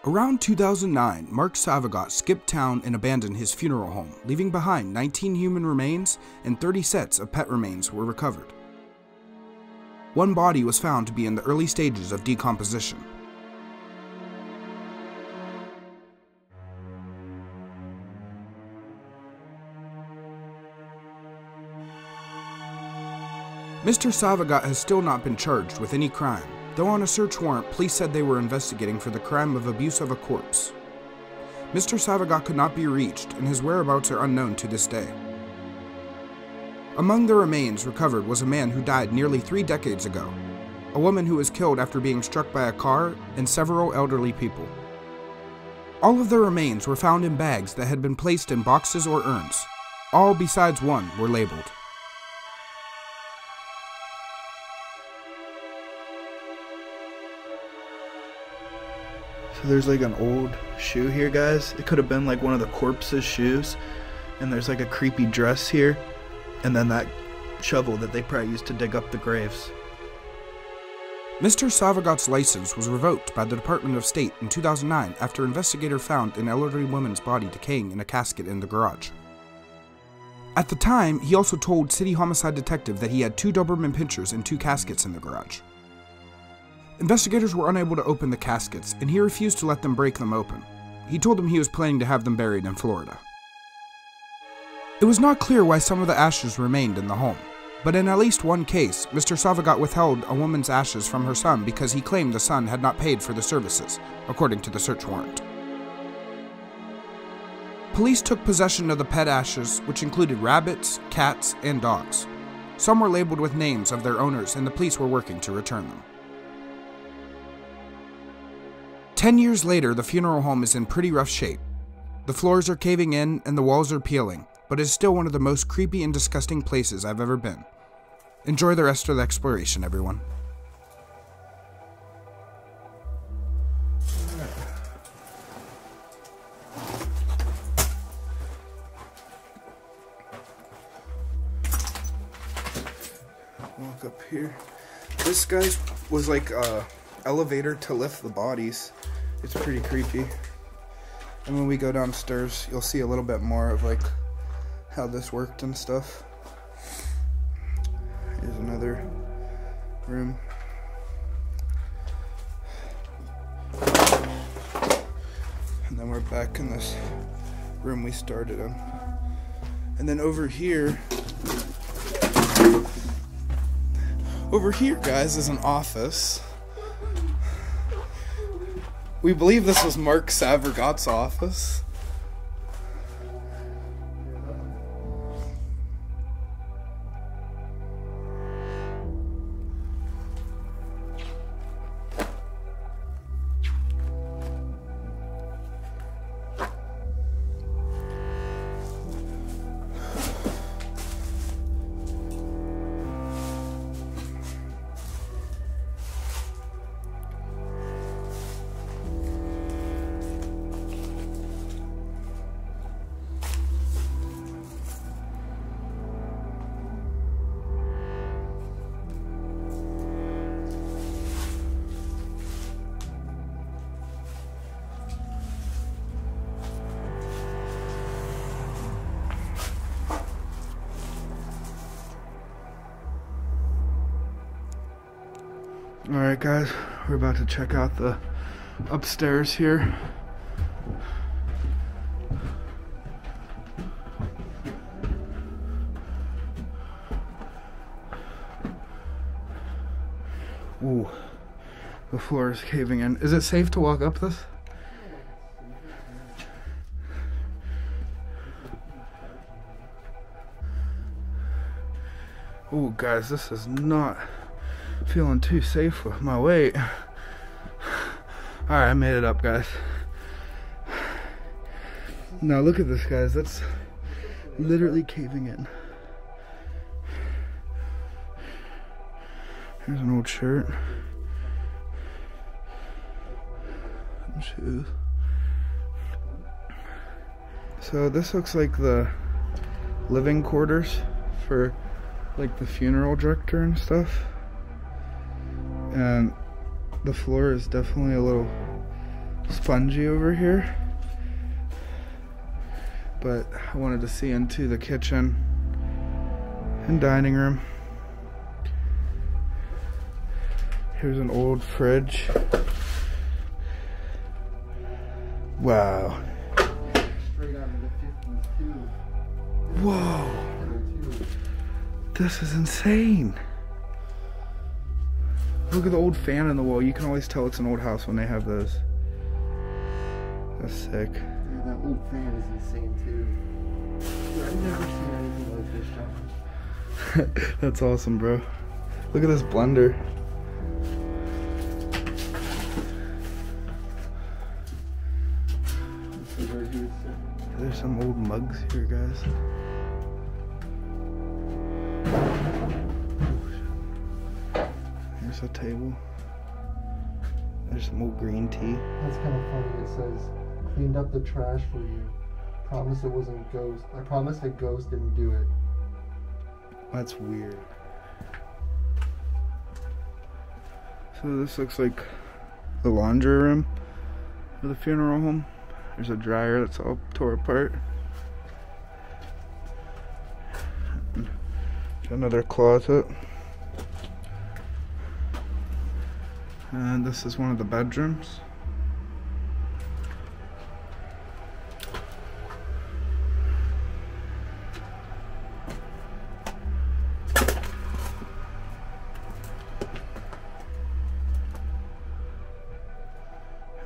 Around 2009, Mark Sauvageot skipped town and abandoned his funeral home, leaving behind 19 human remains and 30 sets of pet remains were recovered. One body was found to be in the early stages of decomposition. Mr. Sauvageot has still not been charged with any crime, though on a search warrant, police said they were investigating for the crime of abuse of a corpse. Mr. Sauvageot could not be reached, and his whereabouts are unknown to this day. Among the remains recovered was a man who died nearly 3 decades ago, a woman who was killed after being struck by a car, and several elderly people. All of the remains were found in bags that had been placed in boxes or urns. All besides one were labeled. So there's like an old shoe here, guys. It could have been like one of the corpse's shoes. And there's like a creepy dress here. And then that shovel that they probably used to dig up the graves. Mr. Sauvageot's license was revoked by the Department of State in 2009 after investigators found an elderly woman's body decaying in a casket in the garage. At the time, he also told City Homicide Detective that he had 2 Doberman Pinschers and 2 caskets in the garage. Investigators were unable to open the caskets, and he refused to let them break them open. He told them he was planning to have them buried in Florida. It was not clear why some of the ashes remained in the home, but in at least one case, Mr. Sauvageot withheld a woman's ashes from her son because he claimed the son had not paid for the services, according to the search warrant. Police took possession of the pet ashes, which included rabbits, cats, and dogs. Some were labeled with names of their owners, and the police were working to return them. 10 years later, the funeral home is in pretty rough shape. The floors are caving in and the walls are peeling, but it is still one of the most creepy and disgusting places I've ever been. Enjoy the rest of the exploration, everyone. Walk up here. This, guys, was like a elevator to lift the bodies. It's pretty creepy. And when we go downstairs, you'll see a little bit more of like how this worked and stuff. Here's another room. And then we're back in this room we started in. And then over here, guys, is an office. We believe this was Mark Sauvageot's office. Alright, guys, we're about to check out the upstairs here. Ooh, the floor is caving in. Is it safe to walk up this? Ooh, guys, this is not feeling too safe with my weight. Alright, I made it up, guys. Now look at this, guys. That's literally caving in. Here's an old shirt. Some shoes. So this looks like the living quarters for like the funeral director and stuff. And the floor is definitely a little spongy over here. But I wanted to see into the kitchen and dining room. Here's an old fridge. Wow. Straight out of the 50s too. Whoa. This is insane. Look at the old fan in the wall. You can always tell it's an old house when they have those. That's sick. Yeah, that old fan is insane too. Dude, I've never seen anything like this, John. That's awesome, bro. Look at this blender. There's some old mugs here, guys. Here's a table. There's some old green tea. That's kind of funny. It says, cleaned up the trash for you. Promise it wasn't ghost. I promise a ghost didn't do it. That's weird. So this looks like the laundry room of the funeral home. There's a dryer that's all tore apart. Another closet. And this is one of the bedrooms.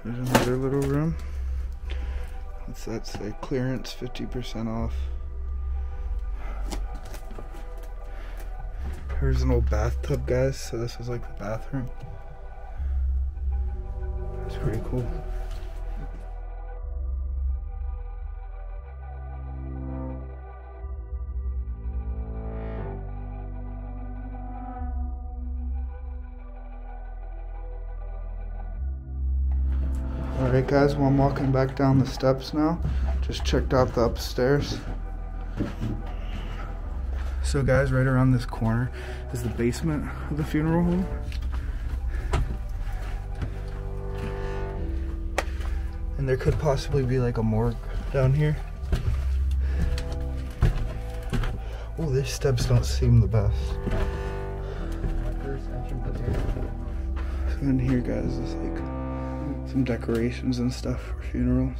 There's another little room. What's that say? Clearance 50% off. Here's an old bathtub, guys. So this is like the bathroom. It's pretty cool. Alright guys, well I'm walking back down the steps now. Just checked out the upstairs. So guys, right around this corner is the basement of the funeral home. And there could possibly be like a morgue down here. Oh, these steps don't seem the best. So in here guys is like some decorations and stuff for funerals.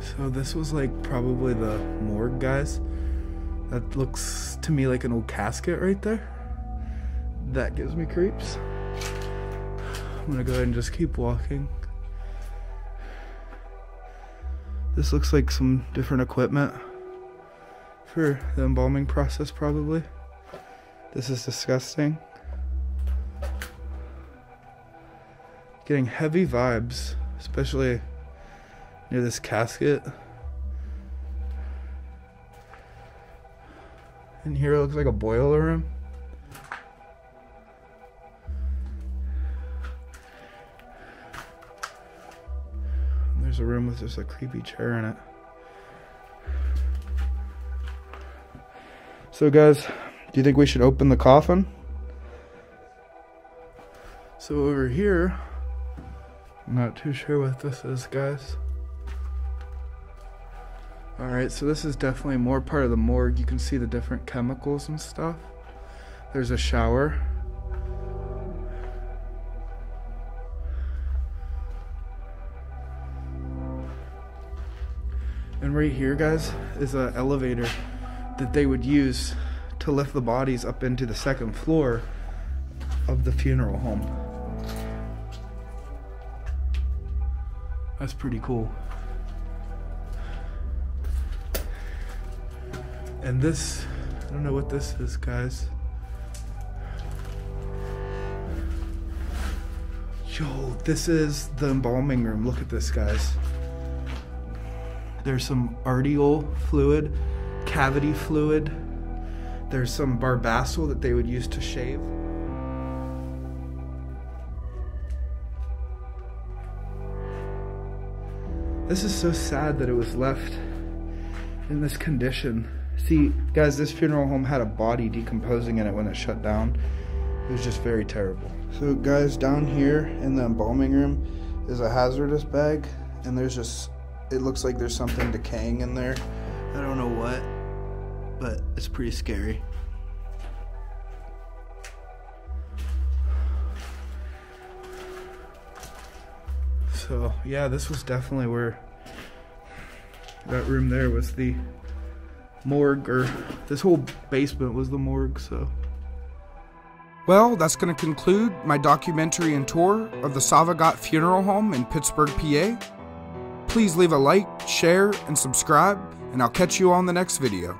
So this was like probably the morgue, guys. That looks to me like an old casket right there. That gives me creeps. I'm gonna go ahead and just keep walking. This looks like some different equipment for the embalming process, probably. This is disgusting. Getting heavy vibes, especially near this casket. In here it looks like a boiler room. There's a room with just a creepy chair in it. So guys, do you think we should open the coffin? So over here, I'm not too sure what this is, guys. Alright, so this is definitely more part of the morgue. You can see the different chemicals and stuff. There's a shower. And right here, guys, is an elevator that they would use to lift the bodies up into the second floor of the funeral home. That's pretty cool. And this, I don't know what this is, guys. Yo, this is the embalming room. Look at this, guys. There's some arterial fluid, cavity fluid. There's some barbasol that they would use to shave. This is so sad that it was left in this condition. See, guys, this funeral home had a body decomposing in it when it shut down. It was just very terrible. So guys, down here in the embalming room is a hazardous bag, and there's just, it looks like there's something decaying in there. I don't know what, but it's pretty scary. So yeah, this was definitely where, that room there was the morgue, or this whole basement was the morgue, so. Well, that's going to conclude my documentary and tour of the Sauvageot Funeral Home in Pittsburgh, PA. Please leave a like, share, and subscribe, and I'll catch you on the next video.